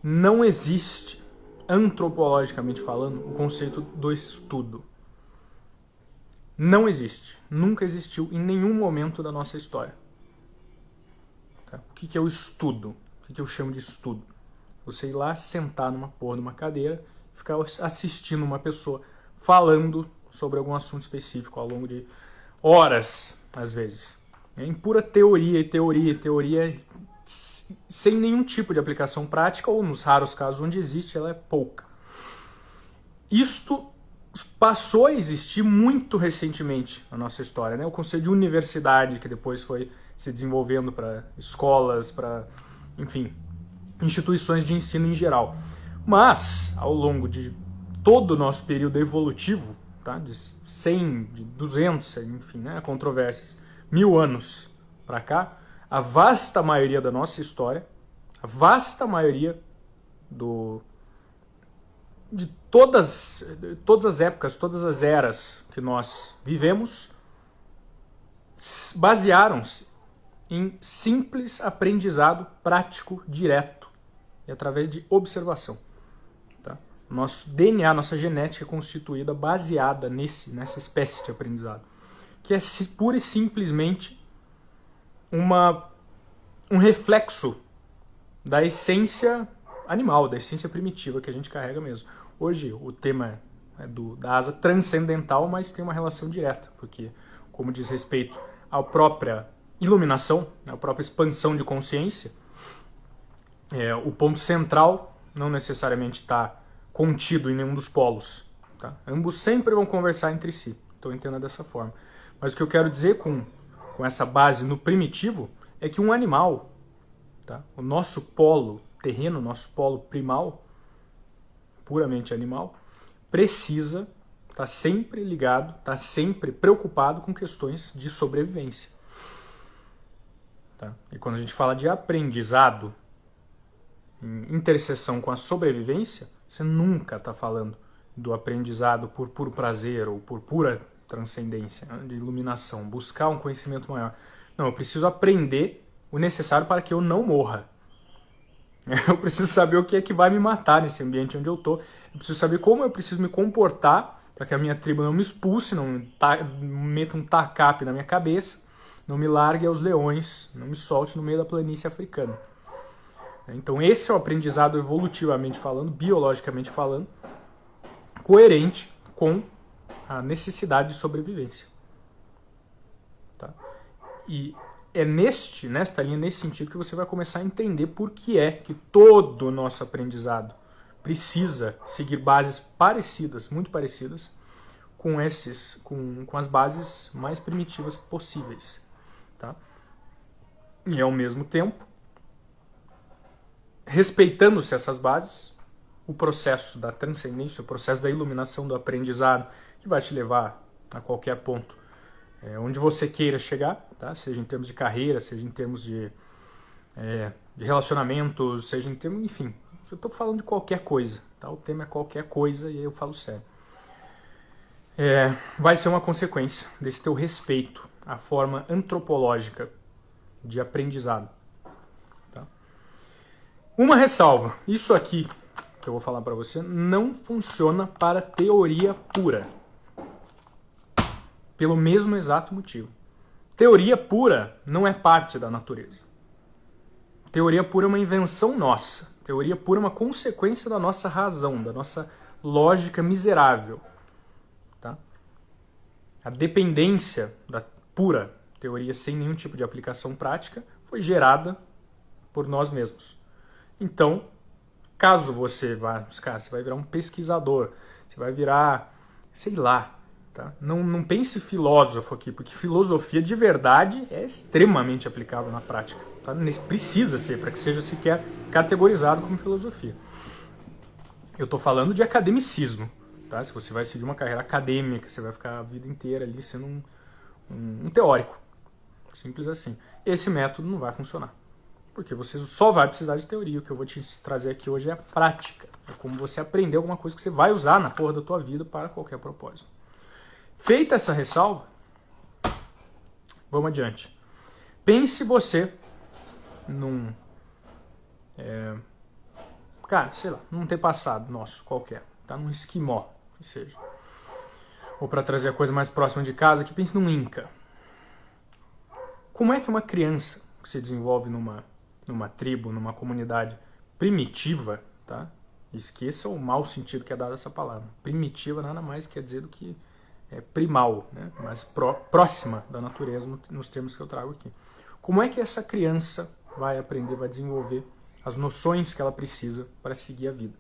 não existe, antropologicamente falando, o conceito do estudo. Não existe. Nunca existiu em nenhum momento da nossa história. Tá? O que é o estudo? O que eu chamo de estudo? Você ir lá, sentar numa porra numa cadeira, ficar assistindo uma pessoa falando sobre algum assunto específico ao longo de horas, às vezes. Em pura teoria, sem nenhum tipo de aplicação prática, ou nos raros casos onde existe, ela é pouca. Isto passou a existir muito recentemente na nossa história, né? O conceito de universidade, que depois foi se desenvolvendo para escolas, para, enfim, instituições de ensino em geral. Mas, ao longo de todo o nosso período evolutivo, tá? De 100, de 200, enfim, né? Controvérsias, 1000 anos para cá, a vasta maioria da nossa história, a vasta maioria de todas as épocas, todas as eras que nós vivemos, basearam-se em simples aprendizado prático, direto, e através de observação. Tá? Nosso DNA, nossa genética é constituída, baseada nessa espécie de aprendizado, que é pura e simplesmente um reflexo da essência animal, da essência primitiva que a gente carrega mesmo. Hoje o tema é da asa transcendental, mas tem uma relação direta, porque, como diz respeito à própria iluminação, à própria expansão de consciência, o ponto central não necessariamente está contido em nenhum dos polos. Tá? Ambos sempre vão conversar entre si, então entenda dessa forma. Mas o que eu quero dizer com essa base no primitivo é que um animal, tá? O nosso polo terreno, nosso polo primal, puramente animal, precisa estar sempre ligado, estar sempre preocupado com questões de sobrevivência. Tá? E quando a gente fala de aprendizado em interseção com a sobrevivência, você nunca está falando do aprendizado por puro prazer ou por pura transcendência, né? De iluminação, buscar um conhecimento maior. Não, eu preciso aprender o necessário para que eu não morra. Eu preciso saber o que é que vai me matar nesse ambiente onde eu estou. Eu preciso saber como eu preciso me comportar para que a minha tribo não me expulse, não meta um tacape na minha cabeça, não me largue aos leões, não me solte no meio da planície africana. Então esse é o aprendizado evolutivamente falando, biologicamente falando, coerente com a necessidade de sobrevivência. Tá? E é nesta linha, nesse sentido, que você vai começar a entender por que é que todo o nosso aprendizado precisa seguir bases parecidas, muito parecidas, com as bases mais primitivas possíveis. Tá? E ao mesmo tempo, respeitando-se essas bases, o processo da transcendência, o processo da iluminação, do aprendizado, que vai te levar a qualquer ponto, onde você queira chegar, tá? Seja em termos de carreira, seja em termos de relacionamentos, seja em termos, enfim, eu estou falando de qualquer coisa, tá? O tema é qualquer coisa e aí eu falo sério. Vai ser uma consequência desse teu respeito à forma antropológica de aprendizado. Tá? Uma ressalva, isso aqui que eu vou falar para você não funciona para teoria pura. Pelo mesmo exato motivo. Teoria pura não é parte da natureza. Teoria pura é uma invenção nossa. Teoria pura é uma consequência da nossa razão, da nossa lógica miserável. Tá? A dependência da pura teoria sem nenhum tipo de aplicação prática foi gerada por nós mesmos. Então, caso você você vai virar um pesquisador, você vai virar, sei lá, tá? Não pense filósofo aqui, porque filosofia de verdade é extremamente aplicável na prática. Tá? Precisa ser, para que seja sequer categorizado como filosofia. Eu estou falando de academicismo. Tá? Se você vai seguir uma carreira acadêmica, você vai ficar a vida inteira ali sendo um teórico. Simples assim. Esse método não vai funcionar. Porque você só vai precisar de teoria. O que eu vou te trazer aqui hoje é a prática. É como você aprender alguma coisa que você vai usar na porra da tua vida para qualquer propósito. Feita essa ressalva, vamos adiante. Pense você cara, sei lá, num antepassado nosso, qualquer, tá? Num esquimó, que seja. Ou para trazer a coisa mais próxima de casa, que pense num Inca. Como é que uma criança que se desenvolve numa tribo, numa comunidade primitiva, tá? Esqueça o mau sentido que é dado a essa palavra. Primitiva nada mais quer dizer do que primal, né? Mas próxima da natureza nos termos que eu trago aqui. Como é que essa criança vai aprender, vai desenvolver as noções que ela precisa para seguir a vida?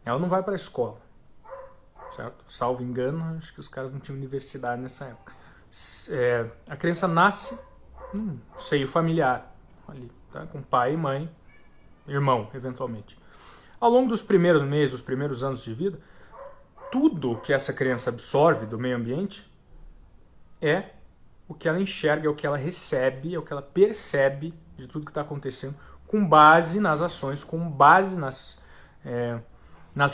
Ela não vai para a escola, certo? Salvo engano, acho que os caras não tinham universidade nessa época. A criança nasce num seio familiar, ali, tá? Com pai e mãe, irmão, eventualmente. Ao longo dos primeiros meses, dos primeiros anos de vida, tudo que essa criança absorve do meio ambiente é o que ela enxerga, é o que ela recebe, é o que ela percebe de tudo que está acontecendo, com base nas ações, com base nas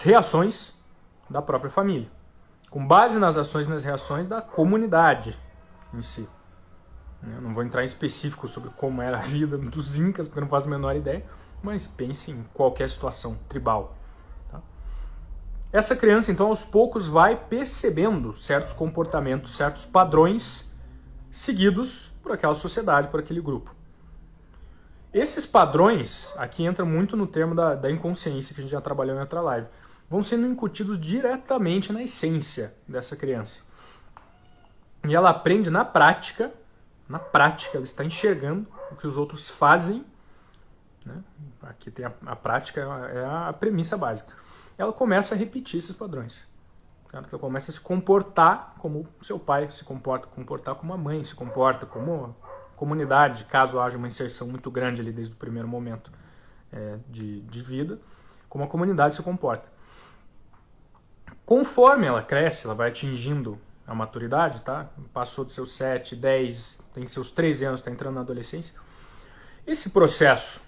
reações da própria família, com base nas ações e nas reações da comunidade em si. Eu não vou entrar em específico sobre como era a vida dos Incas, porque eu não faço a menor ideia, mas pense em qualquer situação tribal. Tá? Essa criança, então, aos poucos vai percebendo certos comportamentos, certos padrões seguidos por aquela sociedade, por aquele grupo. Esses padrões, aqui entra muito no termo da inconsciência, que a gente já trabalhou em outra live, vão sendo incutidos diretamente na essência dessa criança. E ela aprende na prática, ela está enxergando o que os outros fazem, né? Aqui tem a prática, é a premissa básica. Ela começa a repetir esses padrões. Certo? Ela começa a se comportar como seu pai se comporta, comportar como a mãe se comporta, como comunidade, caso haja uma inserção muito grande ali desde o primeiro momento de vida, como a comunidade se comporta. Conforme ela cresce, ela vai atingindo a maturidade, tá? Passou dos seus 7, 10, tem seus 13 anos, está entrando na adolescência. Esse processo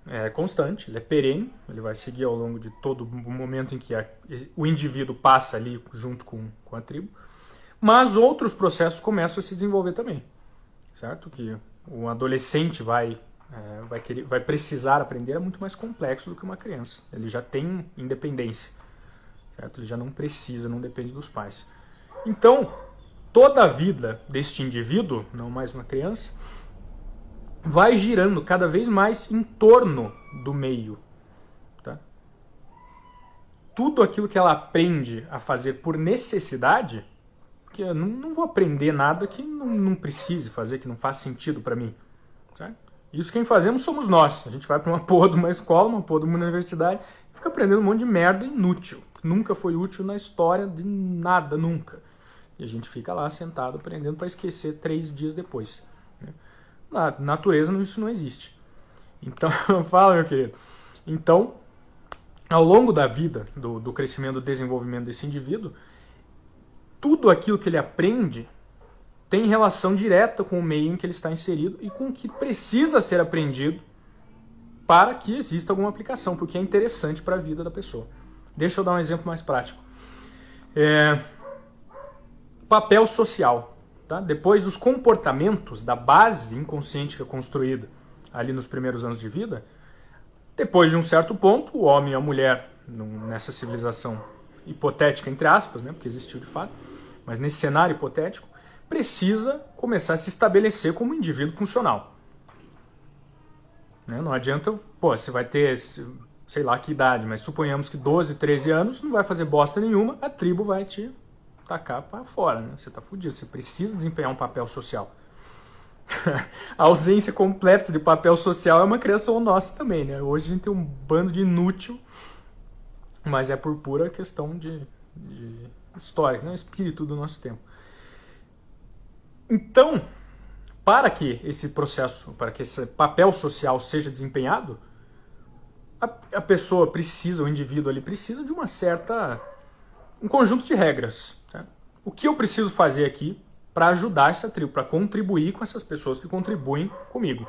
é constante, ele é perene, ele vai seguir ao longo de todo o momento em que o indivíduo passa ali junto com a tribo, mas outros processos começam a se desenvolver também, certo? Que o adolescente vai precisar aprender é muito mais complexo do que uma criança, ele já tem independência, certo? Ele já não precisa, não depende dos pais. Então, toda a vida deste indivíduo, não mais uma criança, vai girando cada vez mais em torno do meio. Tá? Tudo aquilo que ela aprende a fazer por necessidade, porque eu não vou aprender nada que não precise fazer, que não faz sentido para mim. Tá? Isso quem fazemos somos nós. A gente vai para uma porra de uma escola, uma porra de uma universidade, e fica aprendendo um monte de merda inútil. Nunca foi útil na história de nada, nunca. E a gente fica lá sentado aprendendo para esquecer 3 dias depois. Né? Na natureza isso não existe. Então, fala, meu querido. Então, ao longo da vida, do crescimento, do desenvolvimento desse indivíduo, tudo aquilo que ele aprende tem relação direta com o meio em que ele está inserido e com o que precisa ser aprendido para que exista alguma aplicação, porque é interessante para a vida da pessoa. Deixa eu dar um exemplo mais prático. Papel social. Tá? Depois dos comportamentos, da base inconsciente que é construída ali nos primeiros anos de vida, depois de um certo ponto, o homem e a mulher, nessa civilização hipotética, entre aspas, né, porque existiu de fato, mas nesse cenário hipotético, precisa começar a se estabelecer como um indivíduo funcional. Né? Não adianta, você vai ter, sei lá que idade, mas suponhamos que 12, 13 anos, não vai fazer bosta nenhuma, a tribo vai te tacar para fora, né? Você tá fudido, você precisa desempenhar um papel social. A ausência completa de papel social é uma criação nossa também, né? Hoje a gente tem um bando de inútil, mas é por pura questão de história, né? Espírito do nosso tempo. Então, para que esse processo, para que esse papel social seja desempenhado, a pessoa precisa, o indivíduo ali precisa de um conjunto de regras. Tá? O que eu preciso fazer aqui para ajudar essa tribo, para contribuir com essas pessoas que contribuem comigo,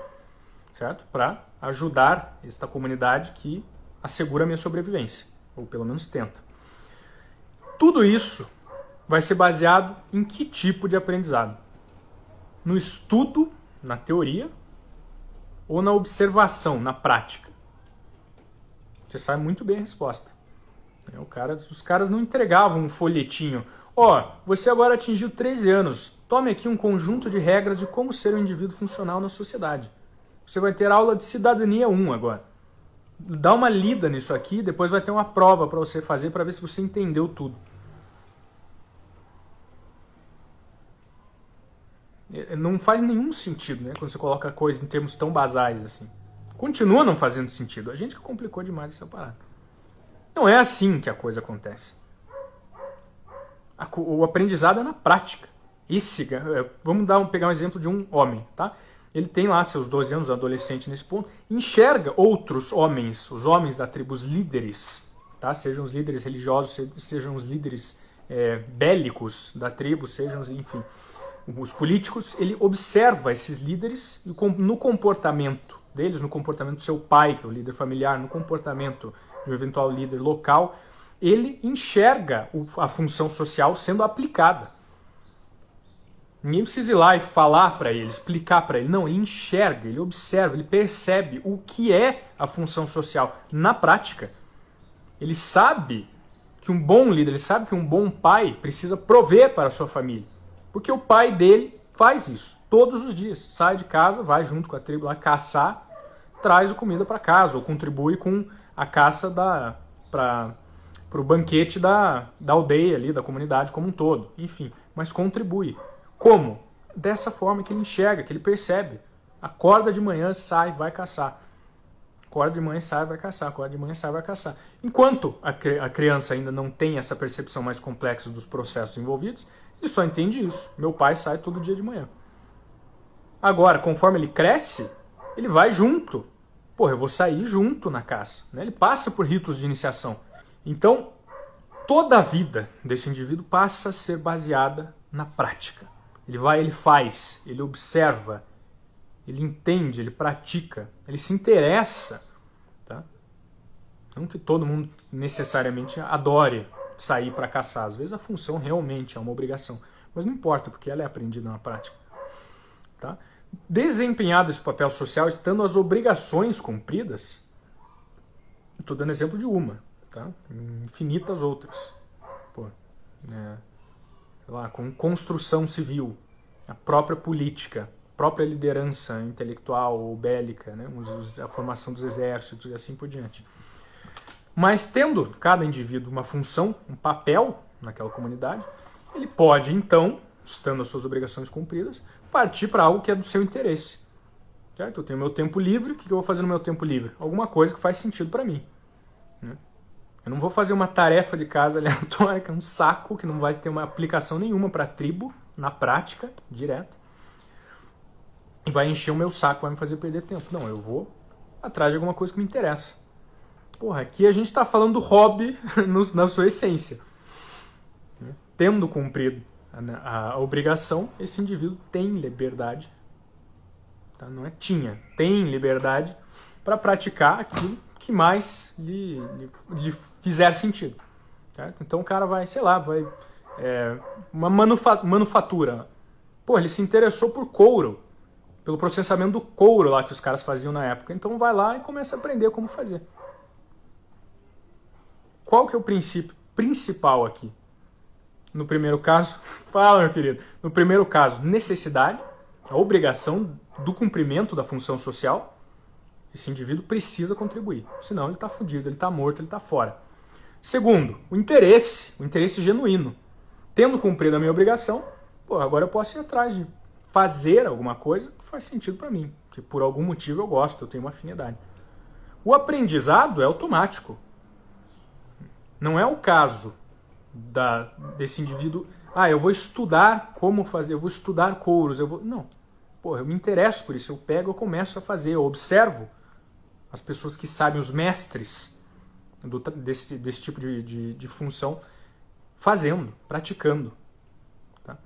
certo? Para ajudar esta comunidade que assegura a minha sobrevivência, ou pelo menos tenta. Tudo isso vai ser baseado em que tipo de aprendizado? No estudo, na teoria, ou na observação, na prática? Você sabe muito bem a resposta. Os caras não entregavam um folhetinho. Ó, você agora atingiu 13 anos. Tome aqui um conjunto de regras de como ser um indivíduo funcional na sociedade. Você vai ter aula de cidadania 1 agora. Dá uma lida nisso aqui, depois vai ter uma prova para você fazer para ver se você entendeu tudo. Não faz nenhum sentido, né, quando você coloca a coisa em termos tão basais assim. Continua não fazendo sentido. A gente que complicou demais essa parada. Não é assim que a coisa acontece. O aprendizado é na prática. Vamos pegar um exemplo de um homem, tá? Ele tem lá seus 12 anos, um adolescente nesse ponto, enxerga outros homens, os homens da tribo, os líderes, tá? Sejam os líderes religiosos, sejam os líderes bélicos da tribo, sejam, enfim, os políticos. Ele observa esses líderes e no comportamento deles, no comportamento do seu pai, que é o líder familiar, no comportamento de um eventual líder local, ele enxerga a função social sendo aplicada. Ninguém precisa ir lá e falar para ele, explicar para ele. Não, ele enxerga, ele observa, ele percebe o que é a função social na prática. Ele sabe que um bom líder, ele sabe que um bom pai precisa prover para a sua família. Porque o pai dele faz isso todos os dias. Sai de casa, vai junto com a tribo lá caçar, traz a comida para casa, ou contribui com a caça para o banquete da aldeia ali, da comunidade como um todo. Enfim, mas contribui. Como? Dessa forma que ele enxerga, que ele percebe. Acorda de manhã, sai, vai caçar. Acorda de manhã, sai, vai caçar. Acorda de manhã, sai, vai caçar. Enquanto a criança ainda não tem essa percepção mais complexa dos processos envolvidos, ele só entende isso. Meu pai sai todo dia de manhã. Agora, conforme ele cresce, ele vai junto. Porra, eu vou sair junto na caça. Né? Ele passa por ritos de iniciação. Então, toda a vida desse indivíduo passa a ser baseada na prática. Ele vai, ele faz, ele observa, ele entende, ele pratica, ele se interessa. Tá? Não que todo mundo necessariamente adore sair para caçar. Às vezes a função realmente é uma obrigação. Mas não importa, porque ela é aprendida na prática. Tá? Desempenhado esse papel social, estando as obrigações cumpridas, estou dando exemplo de uma, tá? Infinitas outras. Pô, sei lá, com construção civil, a própria política, a própria liderança intelectual ou bélica, né? A formação dos exércitos e assim por diante. Mas tendo cada indivíduo uma função, um papel naquela comunidade, ele pode então, estando as suas obrigações cumpridas, partir para algo que é do seu interesse. Certo? Eu tenho meu tempo livre, o que eu vou fazer no meu tempo livre? Alguma coisa que faz sentido para mim. Né? Eu não vou fazer uma tarefa de casa aleatória, que é um saco, que não vai ter uma aplicação nenhuma para a tribo, na prática, direto, e vai encher o meu saco, vai me fazer perder tempo. Não, eu vou atrás de alguma coisa que me interessa. Porra, aqui a gente está falando do hobby na sua essência. Né? Tendo cumprido a obrigação, esse indivíduo tem liberdade, tá? Não é tinha, tem liberdade para praticar aquilo que mais lhe fizer sentido. Certo? Então o cara vai, sei lá, uma manufatura. Pô, ele se interessou por couro, pelo processamento do couro lá que os caras faziam na época. Então vai lá e começa a aprender como fazer. Qual que é o princípio principal aqui? No primeiro caso, fala, meu querido. No primeiro caso, necessidade, a obrigação do cumprimento da função social. Esse indivíduo precisa contribuir, senão ele está fudido, ele está morto, ele está fora. Segundo, o interesse genuíno. Tendo cumprido a minha obrigação, agora eu posso ir atrás de fazer alguma coisa que faz sentido para mim, que por algum motivo eu gosto, eu tenho uma afinidade. O aprendizado é automático. Não é o caso desse indivíduo, eu vou estudar como fazer, eu vou estudar couros, não. Eu me interesso por isso, eu pego, eu começo a fazer, eu observo as pessoas que sabem, os mestres desse tipo de função, fazendo, praticando. Tá?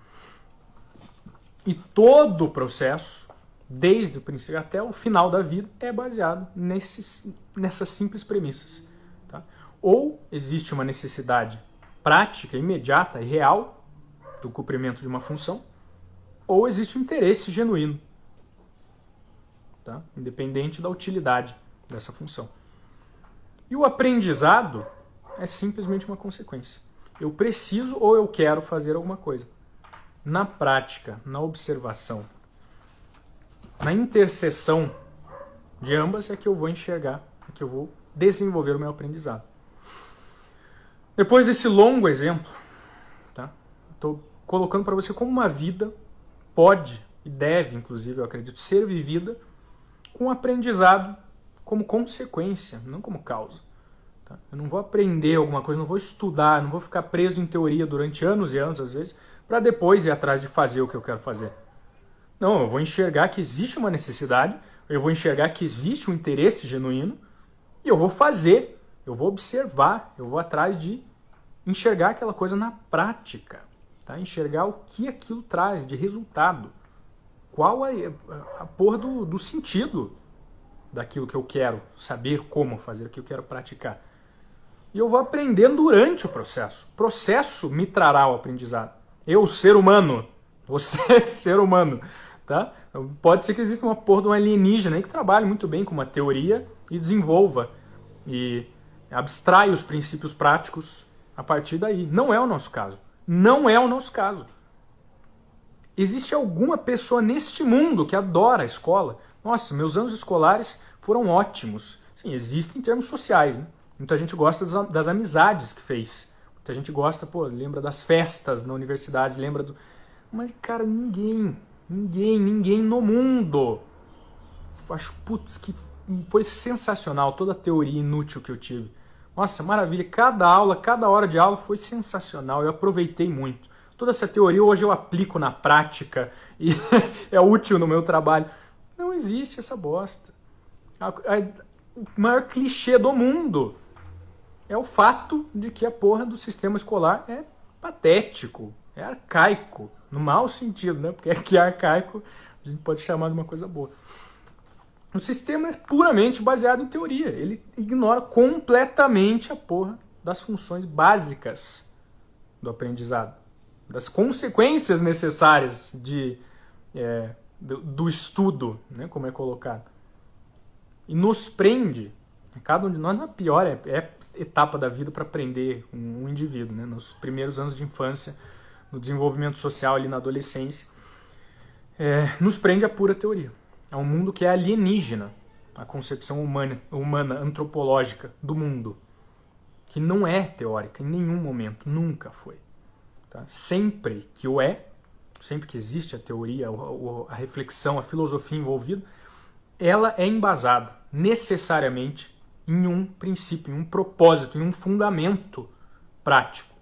E todo o processo, desde o princípio até o final da vida, é baseado nessas simples premissas. Tá? Ou existe uma necessidade prática, imediata e real do cumprimento de uma função, ou existe um interesse genuíno, tá? Independente da utilidade dessa função. E o aprendizado é simplesmente uma consequência. Eu preciso ou eu quero fazer alguma coisa. Na prática, na observação, na interseção de ambas é que eu vou enxergar, é que eu vou desenvolver o meu aprendizado. Depois desse longo exemplo, tá? Estou colocando para você como uma vida pode e deve, inclusive, eu acredito, ser vivida com aprendizado como consequência, não como causa. Tá? Eu não vou aprender alguma coisa, não vou estudar, não vou ficar preso em teoria durante anos e anos, às vezes, para depois ir atrás de fazer o que eu quero fazer. Não, eu vou enxergar que existe uma necessidade, eu vou enxergar que existe um interesse genuíno e eu vou fazer, eu vou observar, eu vou atrás de enxergar aquela coisa na prática, tá? Enxergar o que aquilo traz de resultado, qual é a porra do sentido daquilo que eu quero saber como fazer, o que eu quero praticar. E eu vou aprendendo durante o processo. O processo me trará o aprendizado. Eu, ser humano, você, ser humano, tá? Pode ser que exista uma porra de um alienígena aí que trabalhe muito bem com uma teoria e desenvolva e abstrai os princípios práticos a partir daí. Não é o nosso caso. Não é o nosso caso. Existe alguma pessoa neste mundo que adora a escola? Nossa, meus anos escolares foram ótimos. Sim, existem em termos sociais, né? Muita gente gosta das amizades que fez. Muita gente gosta, pô, lembra das festas na universidade, lembra do... Mas, cara, ninguém no mundo. Acho, putz, que foi sensacional toda a teoria inútil que eu tive. Nossa, maravilha. Cada aula, cada hora de aula foi sensacional. Eu aproveitei muito. Toda essa teoria hoje eu aplico na prática e é útil no meu trabalho. Não existe essa bosta. O maior clichê do mundo é o fato de que a porra do sistema escolar é patético, é arcaico, no mau sentido, né? Porque aqui é arcaico, a gente pode chamar de uma coisa boa. O sistema é puramente baseado em teoria, ele ignora completamente a porra das funções básicas do aprendizado, das consequências necessárias do estudo, né? Como é colocado. E nos prende, cada um de nós, na pior etapa da vida para aprender um indivíduo, né? Nos primeiros anos de infância, no desenvolvimento social ali na adolescência, nos prende a pura teoria. É um mundo que é alienígena, a concepção humana, antropológica do mundo, que não é teórica em nenhum momento, nunca foi. Tá? Sempre que sempre que existe a teoria, a reflexão, a filosofia envolvida, ela é embasada necessariamente em um princípio, em um propósito, em um fundamento prático.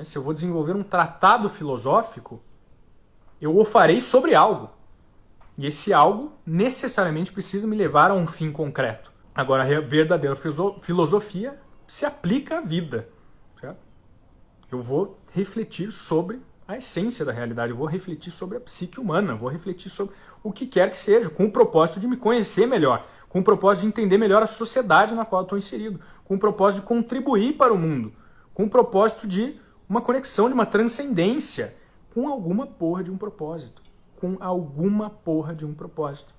Se eu vou desenvolver um tratado filosófico, eu o farei sobre algo. E esse algo necessariamente precisa me levar a um fim concreto. Agora, a verdadeira filosofia se aplica à vida. Certo? Eu vou refletir sobre a essência da realidade, eu vou refletir sobre a psique humana, vou refletir sobre o que quer que seja, com o propósito de me conhecer melhor, com o propósito de entender melhor a sociedade na qual eu estou inserido, com o propósito de contribuir para o mundo, com o propósito de uma conexão, de uma transcendência, com alguma porra de um propósito. Com alguma porra de um propósito.